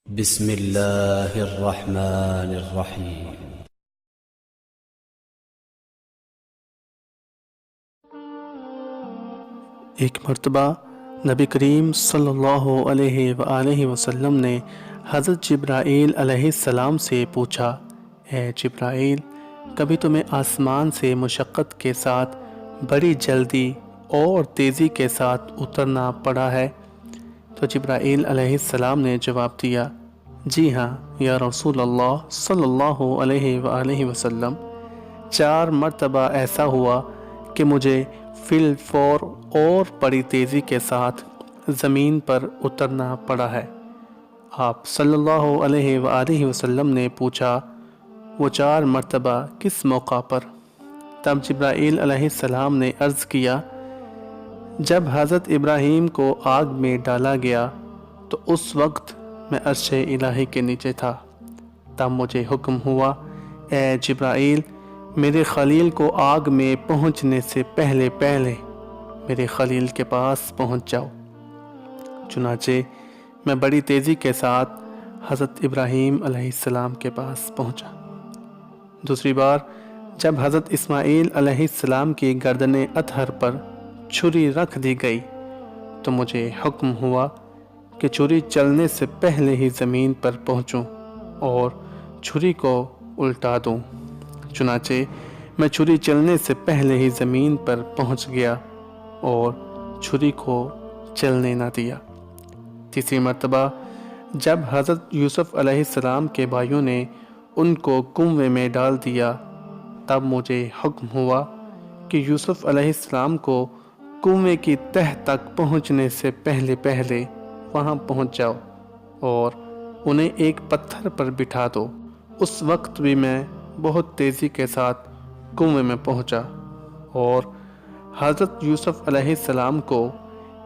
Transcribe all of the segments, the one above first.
بسم اللہ الرحمن الرحیم۔ ایک مرتبہ نبی کریم صلی اللہ علیہ وآلہ وسلم نے حضرت جبرائیل علیہ السلام سے پوچھا، اے جبرائیل، کبھی تمہیں آسمان سے مشقت کے ساتھ بڑی جلدی اور تیزی کے ساتھ اترنا پڑا ہے؟ تو جبرائیل علیہ السلام نے جواب دیا، جی ہاں یا رسول اللہ صلی اللہ علیہ وآلہ وسلم، 4 مرتبہ ایسا ہوا کہ مجھے فی الفور اور بڑی تیزی کے ساتھ زمین پر اترنا پڑا ہے۔ آپ صلی اللہ علیہ وآلہ وسلم نے پوچھا، وہ 4 مرتبہ کس موقع پر؟ تب جبرائیل علیہ السلام نے عرض کیا، جب حضرت ابراہیم کو آگ میں ڈالا گیا تو اس وقت میں عرش الہی کے نیچے تھا۔ تب مجھے حکم ہوا، اے جبرائیل، میرے خلیل کو آگ میں پہنچنے سے پہلے میرے خلیل کے پاس پہنچ جاؤ۔ چنانچہ میں بڑی تیزی کے ساتھ حضرت ابراہیم علیہ السلام کے پاس پہنچا۔ دوسری بار جب حضرت اسماعیل علیہ السلام کی گردن اطہر پر چھری رکھ دی گئی تو مجھے حکم ہوا کہ چھری چلنے سے پہلے ہی زمین پر پہنچوں اور چھری کو الٹا دوں۔ چنانچہ میں چھری چلنے سے پہلے ہی زمین پر پہنچ گیا اور چھری کو چلنے نہ دیا۔ تیسری مرتبہ جب حضرت یوسف علیہ السلام کے بھائیوں نے ان کو کنویں میں ڈال دیا، تب مجھے حکم ہوا کہ یوسف علیہ السلام کو کنویں کی تہہ تک پہنچنے سے پہلے وہاں پہنچ جاؤ اور انہیں ایک پتھر پر بٹھا دو۔ اس وقت بھی میں بہت تیزی کے ساتھ کنویں میں پہنچا اور حضرت یوسف علیہ السلام کو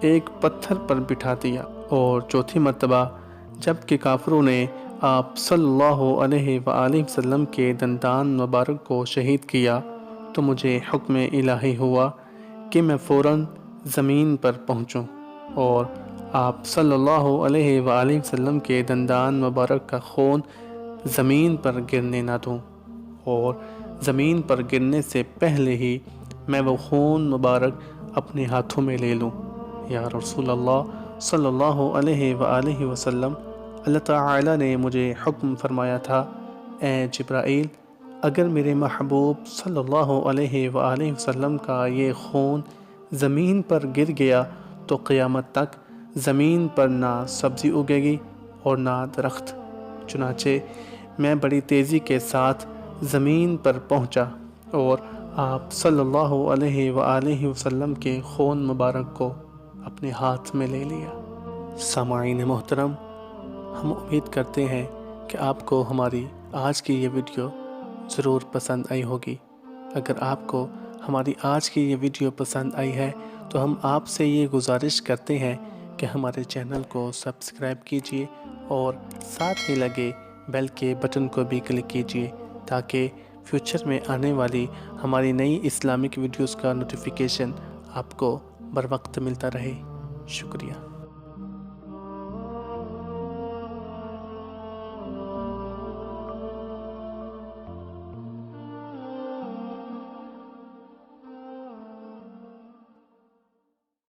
ایک پتھر پر بٹھا دیا۔ اور چوتھی مرتبہ جب کہ کافروں نے آپ صلی اللہ علیہ وآلہ وسلم کے دندان مبارک کو شہید کیا تو مجھے حکم الہی ہوا کہ میں فوراً زمین پر پہنچوں اور آپ صلی اللہ علیہ وآلہ وسلم کے دندان مبارک کا خون زمین پر گرنے نہ دوں، اور زمین پر گرنے سے پہلے ہی میں وہ خون مبارک اپنے ہاتھوں میں لے لوں۔ یا رسول اللہ صلی اللہ علیہ وآلہ وسلم، اللہ تعالی نے مجھے حکم فرمایا تھا، اے جبرائیل، اگر میرے محبوب صلی اللہ علیہ وآلہ وسلم کا یہ خون زمین پر گر گیا تو قیامت تک زمین پر نہ سبزی اگے گی اور نہ درخت۔ چنانچہ میں بڑی تیزی کے ساتھ زمین پر پہنچا اور آپ صلی اللہ علیہ وآلہ وسلم کے خون مبارک کو اپنے ہاتھ میں لے لیا۔ سامعین محترم، ہم امید کرتے ہیں کہ آپ کو ہماری آج کی یہ ویڈیو ضرور پسند آئی ہوگی۔ اگر آپ کو ہماری آج کی یہ ویڈیو پسند آئی ہے تو ہم آپ سے یہ گزارش کرتے ہیں کہ ہمارے چینل کو سبسکرائب کیجیے اور ساتھ ہی لگے بیل کے بٹن کو بھی کلک کیجیے تاکہ فیوچر میں آنے والی ہماری نئی اسلامک ویڈیوز کا نوٹیفیکیشن آپ کو بر وقت ملتا رہے۔ شکریہ۔